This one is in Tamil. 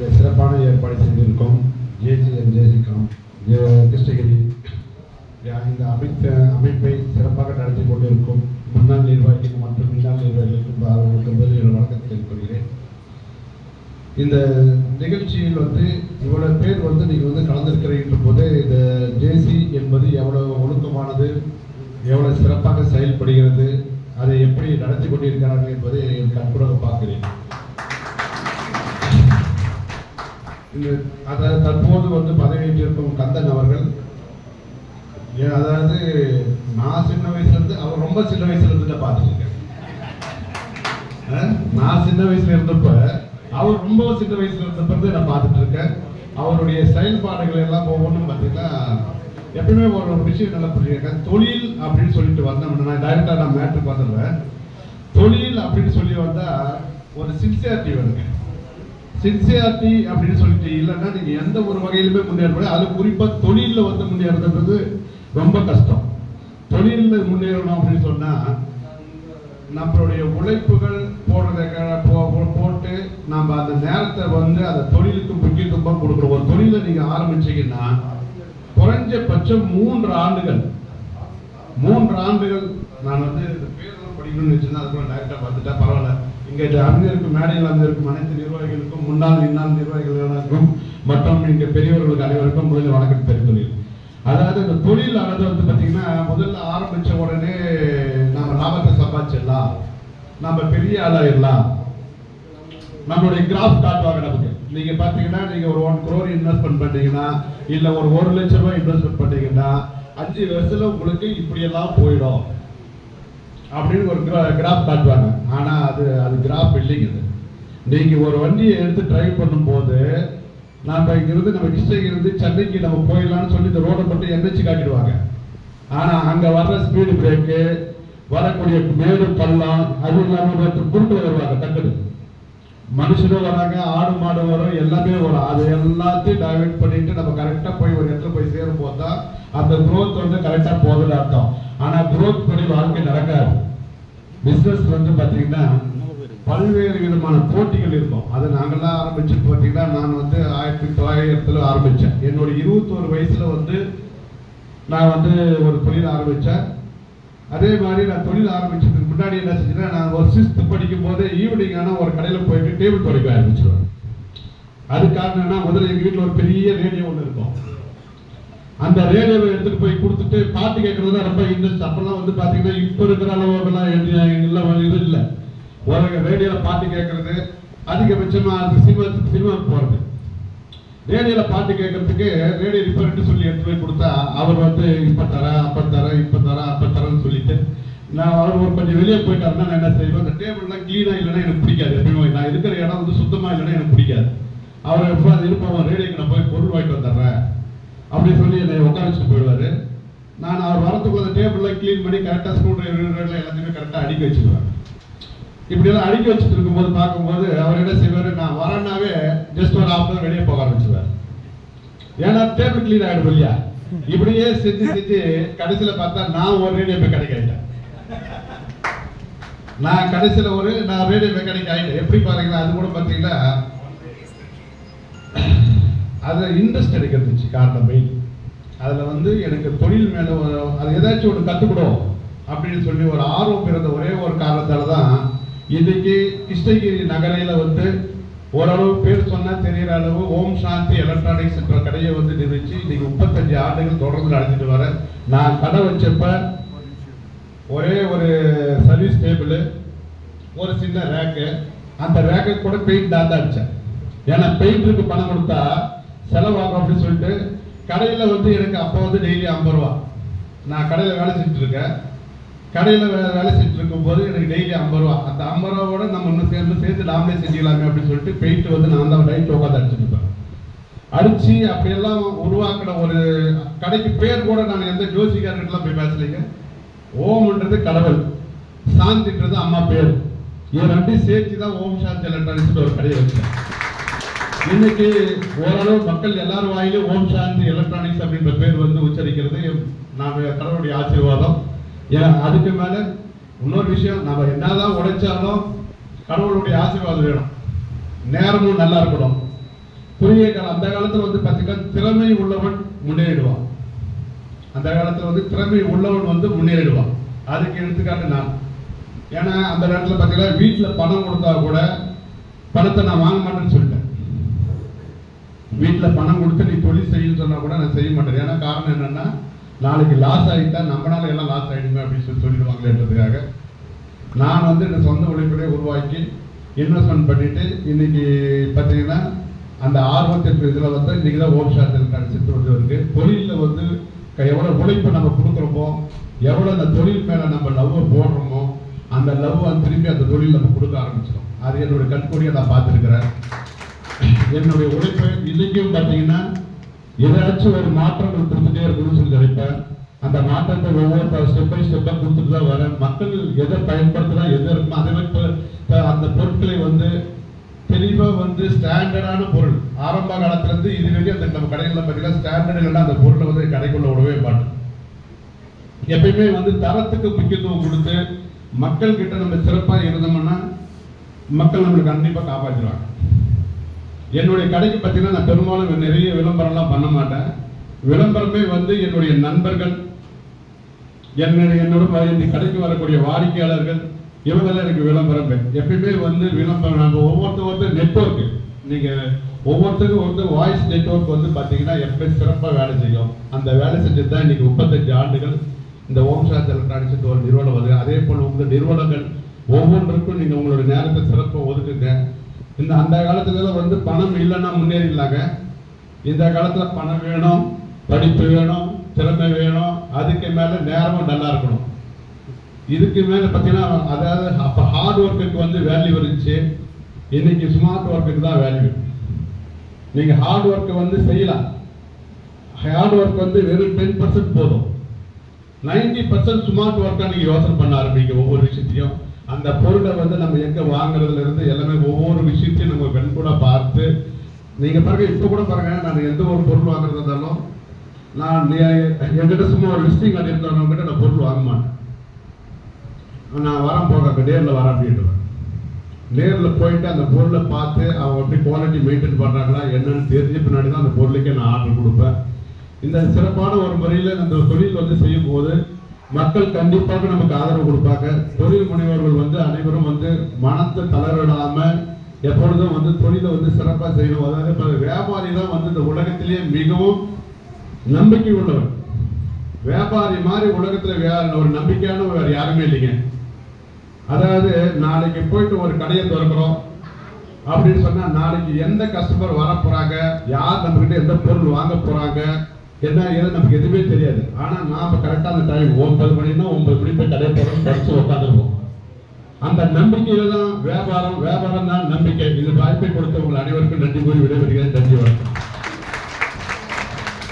இந்த சிறப்பான ஏற்பாடு செய்திருக்கோம் ஜேசிகாம் கிருஷ்ணகிரி இந்த அமைப்பை சிறப்பாக நடத்தி கொண்டிருக்கும் முன்னாள் நிர்வாகிகள் மற்றும் முன்னாள் நிர்வாகிகளுக்கும் அவர்களுக்கு வணக்கத்தை தெரிவிக்கிறேன். இந்த நிகழ்ச்சியில் இவ்வளவு பேர் நீங்கள் கலந்திருக்கிறீன்ற போது இந்த ஜேசி என்பது எவ்வளவு ஒழுக்கமானது, எவ்வளவு சிறப்பாக செயல்படுகிறது, அதை எப்படி நடத்தி கொண்டிருக்கிறார்கள் என்பதை கண்கூடாக பார்க்கிறேன். அதாவது தற்போது பதவியேற்றிருக்கும் கந்தன் அவர்கள், அதாவது நான் சின்ன வயசுல இருந்து, அவர் ரொம்ப சின்ன வயசுல இருந்து பார்த்துருக்கேன். நான் சின்ன வயசுல இருந்தப்ப அவர் ரொம்ப சின்ன வயசுல இருந்தப்ப நான் பார்த்துட்டு இருக்கேன். அவருடைய செயல்பாடுகள் எல்லாம் ஒவ்வொன்றும் பார்த்தீங்கன்னா எப்பயுமே ஒரு விஷயம் நல்லா புரிஞ்சுருக்கேன். தொழில் அப்படின்னு சொல்லிட்டு வந்தோம்னா டைரக்டா நான் மேட்ருக்கு வந்துடுவேன். தொழில் அப்படின்னு சொல்லி வந்தா ஒரு சின்சியாரிட்டி வேணுங்க. சின்சியாரிட்டி அப்படின்னு சொல்லிட்டு இல்லைன்னா நீங்க எந்த ஒரு வகையிலுமே முன்னேற முடியாது. அது குறிப்பா தொழில முன்னேறது ரொம்ப கஷ்டம். தொழிலில் முன்னேறணும் அப்படின்னு சொன்னா நம்மளுடைய உழைப்புகள் போட்டு நம்ம அந்த நேரத்தை அந்த தொழிலுக்கு முக்கியத்துவம் கொடுக்குறோம். ஒரு தொழிலை நீங்க ஆரம்பிச்சீங்கன்னா குறைஞ்சபட்சம் 3 ஆண்டுகள் நான் இந்த பேரெல்லாம் படிக்கணும்னு வச்சுருந்தா அதுக்குள்ள டைரக்டா பார்த்துட்டா பரவாயில்ல. இங்க அமைந்திருக்கும் மேடையில் அமைந்திருக்கும் அனைத்து நிர்வாகிகளுக்கும் முன்னாள் நிர்வாகிகளுக்கும் மற்றும் இங்க பெரியவர்களுக்கு அனைவருக்கும் முதலில் வணக்கம் தெரிவித்துள்ளேன். அதாவது இந்த தொழிலானது பார்த்தீங்கன்னா முதல்ல ஆரம்பிச்ச உடனே நம்ம லாபத்தை சம்பாதிச்சிடலாம், நம்ம பெரிய ஆளாயிடலாம், நம்மளுடைய கிராஃப் காட்டுவாங்க நமக்கு. நீங்க பாத்தீங்கன்னா நீங்க ஒரு 1 crore இன்வெஸ்ட்மெண்ட் பண்ணீங்கன்னா இல்ல ஒரு 1 லட்சம் ரூபாய் இன்வெஸ்ட்மெண்ட் பண்ணீங்கன்னா 5 வருஷத்துல உங்களுக்கு இப்படி எல்லாம் போயிடும் அப்படின்னு ஒரு கிராஃப் காட்டுவாங்க. ஆனா அது கிராஃப் இல்லைங்க. நீங்க ஒரு வண்டியை எடுத்து டிரைவ் பண்ணும்போது நம்ம இங்கிருந்து நம்ம கிருஷ்ணகிரி சென்னைக்கு நம்ம போயிடலாம்னு சொல்லி இந்த ரோடை மட்டும் எண்ணெச்சு காட்டிடுவாங்க. ஆனா அங்க வர்ற ஸ்பீடு பிரேக்கு, வரக்கூடிய மேடு பள்ளம், அது இல்லாம குறுக்கு வருவாங்க. டக்குனு மனுஷனும் வராங்க, ஆடு மாடு வரும், எல்லாமே வரும். அது எல்லாத்தையும் டைவர்ட் பண்ணிட்டு நம்ம கரெக்டா போய் ஒரு இடத்துல போய் சேரும் போது தான் அந்த குரோத் கரெக்டா போகுதுன்னு அர்த்தம். ஆனா குரோத் படி வாழ்க்கை நடக்காது. பிசினஸ் பாத்தீங்கன்னா பல்வேறு விதமான போட்டிகள் இருக்கும். அதை நாங்கெல்லாம் ஆரம்பிச்சு பார்த்தீங்கன்னா நான் 1900 ஆரம்பிச்சேன். என்னோட 21 வயசுல நான் ஒரு தொழில் ஆரம்பிச்சேன். அதே மாதிரி நான் தொழில் ஆரம்பிச்சதுக்கு முன்னாடி என்ன செஞ்சேன்னா, நான் ஒரு 6th படிக்கும் போது ஈவினிங் ஆனா ஒரு கடையில் போயிட்டு டேபிள் துடைக்க ஆரம்பிச்சிருவேன். அது காரணம் என்ன, முதல்ல எங்க வீட்டில் ஒரு பெரிய ரேடியோ ஒன்று இருக்கும். அந்த ரேடியோவை எடுத்துட்டு போய் கொடுத்துட்டு பாட்டு கேட்கறதுல ரொம்ப இன்ட்ரெஸ்ட். அப்பெல்லாம் பாத்தீங்கன்னா இப்ப இருக்கிற அளவுக்குலாம் இது இல்லை. ஒரு ரேடியோல பாட்டு கேட்கறது, அதிகபட்சமா சினிமாவுக்கு போறது. ரேடியோல பாட்டு கேட்கறதுக்கு ரேடியோ ரிப்பேர்ட்டு சொல்லி எடுத்து போய் கொடுத்தா அவர் இப்ப தரேன் அப்ப தரேன்னு சொல்லிட்டு நான் அவர் கொஞ்சம் வெளியே போயிட்டாருன்னா நான் என்ன செய்வேன், அந்த டேபிள்லாம் கிளீனா இல்லைன்னா எனக்கு பிடிக்காது. எப்பயுமே நான் இருக்கிற இடம் சுத்தமா இல்லைன்னா எனக்கு பிடிக்காது. அவர் எப்போ அது இருப்போம், ரேடியோக்கு நான் போய் பொருள் வாங்கிட்டு வந்துடுறேன் அப்படின்னு சொல்லி என்னை உட்கார வச்சுட்டு போயிடுவாரு. நான் அவர் வரத்துக்குள்ள டேபிள்லாம் கிளீன் பண்ணி கரெக்டாக ஸ்க்ரூ டிரைவர் எல்லாத்தையுமே கரெக்டாக அடுக்கி வச்சுக்குவேன். இப்படியெல்லாம் அடுக்கி வச்சுட்டு இருக்கும்போது பார்க்கும்போது அவர் என்ன செய்வார், நான் வரேன்னாவே ஜஸ்ட் ஒரு 1/2 hour வெளியே போக ஆரம்பிச்சுவார். ஏன்னா டேபிள் கிளீன் ஆகிடும் இல்லையா. இப்படியே செஞ்சு கடைசியில் பார்த்தா நான் ஒரு ரேடியோ மெக்கானிக் ஆகிட்டேன். நான் கடைசியில் நான் ரேடியோ மெக்கானிக் ஆகிட்டேன். எப்படி பாருங்களா, அது கூட பார்த்தீங்கன்னா அதில் இன்ட்ரெஸ்ட் எனக்கு இருந்துச்சு. காரணம் மெயின் அதில் எனக்கு தொழில் மேலே அது ஏதாச்சும் ஒன்று கற்றுக்கணும் அப்படின்னு சொல்லி ஒரு ஆர்வம் பிறந்த ஒரே ஒரு காரணத்தால தான் இன்னைக்கு கிருஷ்ணகிரி நகரையில் ஓரளவு பேர் சொன்னா தெரியற அளவு ஓம் சாந்தி எலக்ட்ரானிக்ஸ் என்ற கடையை நிறுவிச்சு இன்னைக்கு 35 ஆண்டுகள் தொடர்ந்து நடத்திட்டு வர. நான் கடை வச்சப்ப ஒரே ஒரு சர்வீஸ் டேபிள், ஒரு சின்ன ரேக்கு, அந்த ரேக்கு கூட பெயிண்ட் தான் அடிச்சேன். ஏன்னா பெயிண்ட்டுக்கு பணம் கொடுத்தா செலவாகும் அப்படின்னு சொல்லிட்டு கடையில் எனக்கு அப்போ டெய்லி 50 ரூபா. நான் கடையில் வேலை செஞ்சுட்டு இருக்கேன். கடையில் வேலை செஞ்சுட்டு இருக்கும்போது எனக்கு டெய்லி 50 ரூபா. அந்த 50 ரூபாவோட நம்ம இன்னும் சேர்ந்து நாமளே செஞ்சுக்கலாமே அப்படின்னு சொல்லிட்டு பெயிண்ட் நான் தான் டைட் உட்காந்து அடிச்சுட்டு இருப்பேன். அடிச்சு அப்படியெல்லாம் உருவாக்கின ஒரு கடைக்கு பேர் கூட நான் எந்த ஜோசிக்காரர்கிட்டலாம் போய் பேசலைங்க. ஓம்ன்றது கடவுள், சாந்தின்றது அம்மா பேர். இது 2 சேர்த்து தான் ஓம் சாந்தி எலக்ட்ரானிக்ஸ் ஒரு கடையை வச்சேன். இன்னைக்கு ஓரளவு மக்கள் எல்லாரும் வாயிலும் ஓம் சாந்தி எலக்ட்ரானிக்ஸ் அப்படின்ற பேர் உச்சரிக்கிறது நான் கடவுளுடைய ஆசீர்வாதம். அதுக்கு மேல இன்னொரு விஷயம், நம்ம என்னதான் உழைச்சாலும் கடவுளுடைய ஆசீர்வாதம் வேணும். நேரமும் நல்லா இருக்கணும். குறுகிய காலம் அந்த காலத்துல வந்து பார்த்தீங்கன்னா திறமை உள்ளவன் முன்னேறிடுவான். அந்த காலத்துல வந்து திறமை உள்ளவன் வந்து முன்னேறிடுவான். அதுக்கு எடுத்துக்காட்டு நான். ஏன்னா அந்த நேரத்தில் பார்த்தீங்கன்னா வீட்டில் பணம் கொடுத்தா கூட பணத்தை நான் வாங்க மாட்டேன்னு சொல்லிட்டேன். வீட்டில் பணம் கொடுத்து நீ தொழில் செய்யணும்னு சொன்னா கூட நான் செய்ய மாட்டேன். ஏன்னா காரணம் என்னன்னா நாளைக்கு லாஸ் ஆகிட்டா நம்மளால எல்லாம் லாஸ் ஆகிடுமே அப்படின்னு சொல்லிடுவாங்களேன்றதுக்காக நான் வந்து என் சொந்த உழைப்பிலே உருவாக்கி இன்வெஸ்ட்மெண்ட் பண்ணிட்டு இன்னைக்கு பார்த்தீங்கன்னா அந்த 68 இதில் வந்து இன்னைக்கு தான் ஓம் சாத்தில் கிடைச்சிட்டு வந்து இருக்கு. தொழிலில் வந்து எவ்வளோ உழைப்பை நம்ம கொடுக்குறோமோ, எவ்வளோ அந்த தொழில் மேலே நம்ம லவ்வை போடுறோமோ, அந்த லவ் திரும்பி அந்த தொழில் நம்ம கொடுக்க ஆரம்பிச்சிடும். அது என்னுடைய கண்கூடியை நான் பார்த்துருக்கிறேன். என்னுடைய உழைப்பை இன்னைக்கும் பார்த்தீங்கன்னா ஏதாச்சும் ஒரு மாற்றங்கள் கொடுத்துட்டே இருக்கணும்னு சொல்லி நினைப்பேன். அந்த மாற்றத்தை ஒவ்வொரு ஸ்டெப் பை ஸ்டெப்பாக கொடுத்துட்டு தான் வரேன். மக்கள் எதை பயன்படுத்தினா எது இருக்குமோ அதே அந்த பொருட்களை வந்து தெளிவாக வந்து ஸ்டாண்டர்டான பொருள் ஆரம்ப காலத்திலேருந்து இது வரைக்கும் அந்த நம்ம கடைகளில் பார்த்தீங்கன்னா ஸ்டாண்டர்ட் இல்லைன்னா அந்த பொருளை வந்து கடைக்குள்ள விடவே மாட்டோம். எப்பயுமே வந்து தரத்துக்கு முக்கியத்துவம் கொடுத்து மக்கள் கிட்ட நம்ம சிறப்பாக இருந்தோம்னா மக்கள் நம்மளுக்கு கண்டிப்பாக காப்பாற்றிடுவாங்க. என்னுடைய கடைக்கு பார்த்தீங்கன்னா நான் பெரும்பாலும் நிறைய விளம்பரம்லாம் பண்ண மாட்டேன். விளம்பரமே வந்து என்னுடைய நண்பர்கள், என்னோட இந்த கடைக்கு வரக்கூடிய வாடிக்கையாளர்கள், இவங்கெல்லாம் எனக்கு விளம்பரம். எப்பயுமே வந்து விளம்பரம் நம்ம ஒவ்வொருத்தர் நெட்வொர்க்கு நீங்கள் ஒவ்வொருத்தருக்கும் வந்து வாய்ஸ் நெட்வொர்க் வந்து பார்த்தீங்கன்னா எப்பயும் சிறப்பாக வேலை செய்யும். அந்த வேலை செஞ்சது தான் இன்னைக்கு 35 ஆண்டுகள் இந்த ஓம் சாந்தி எலக்ட்ரானிக்ஸ் ஒரு நிறுவனம் வருது. அதே போல் உங்கள் நிறுவனங்கள் ஒவ்வொன்றுக்கும் நீங்கள் உங்களோட நேரத்தை சிறப்பாக ஒதுக்குங்க. இந்த அந்த காலத்துல வந்து பணம் இல்லைன்னா முன்னேறிடலாங்க. இந்த காலத்தில் பணம் வேணும், படிப்பு வேணும், திறமை வேணும், அதுக்கு மேலே நேரமும் நல்லா இருக்கணும். இதுக்கு மேலே பார்த்தீங்கன்னா அதாவது அப்போ ஹார்ட் ஒர்க்குக்கு வந்து வேல்யூ இருந்துச்சு. இன்னைக்கு ஸ்மார்ட் ஒர்க்குக்கு தான் வேல்யூ. நீங்கள் ஹார்ட் ஒர்க்கை வந்து செய்யலாம். ஹார்ட் ஒர்க் வந்து வெறும் 10% போதும். 90% ஸ்மார்ட் ஒர்க்காக நீங்கள் யோசனை பண்ண ஆரம்பிங்க. ஒவ்வொரு விஷயத்தையும் அந்த பொருளை வந்து நம்ம எங்கே வாங்குறதுல இருந்து எல்லாமே ஒவ்வொரு விஷயத்தையும் நம்ம கண் கூட பார்த்து நீங்கள் பாருங்க. இப்போ கூட பாருங்க, நான் எந்த ஒரு பொருள் வாங்குறது இருந்தாலும் நான் என்கிட்ட சும்மா ஒரு விசிட்டிங் கார்டு இருந்தவங்கிட்ட நான் பொருள் வாங்க மாட்டேன். நான் வரேன் போக நேரில் வரேன் அப்படின்ட்டு நேரில் போயிட்டு அந்த பொருளை பார்த்து அவங்க எப்படி குவாலிட்டி மெயின்டைன் பண்ணுறாங்களா என்னன்னு தெரிஞ்ச பின்னாடி தான் அந்த பொருளுக்கே நான் ஆர்டர் கொடுப்பேன். இந்த சிறப்பான ஒரு முறையில் அந்த தொழில் வந்து செய்யும் போது மக்கள் கண்டிப்பாக நமக்கு ஆதரவு கொடுப்பாங்க. தொழில் முனைவர்கள் வந்து அனைவரும் வந்து மனத்தை தளரிடாம எப்பொழுதும் வந்து தொழிலை வந்து சிறப்பாக செய்யணும். அதாவது வியாபாரி தான் வந்து இந்த உலகத்திலேயே மிகவும் நம்பிக்கை உள்ளவர். வியாபாரி மாதிரி உலகத்தில் ஒரு நம்பிக்கையான வேறு யாருமே இல்லைங்க. அதாவது நாளைக்கு போயிட்டு ஒரு கடையை திறக்கிறோம் அப்படின்னு சொன்னா நாளைக்கு எந்த கஸ்டமர் வர போறாங்க, யார் நம்ம கிட்ட எந்த பொருள் வாங்க போறாங்க, என்ன ஏது நமக்கு எதுவுமே தெரியாது. ஆனா நாம கரெக்டா அந்த டைம் 9 மணினா 9 மணி போய் கடையை போறோம், படிச்சு உட்காந்துருப்போம். அந்த நம்பிக்கையில தான் வியாபாரம் தான் நம்பிக்கை. இது வாய்ப்பை கொடுத்த உங்கள் அனைவருக்கும் நன்றி கூறி விடைபெறுகிறேன்.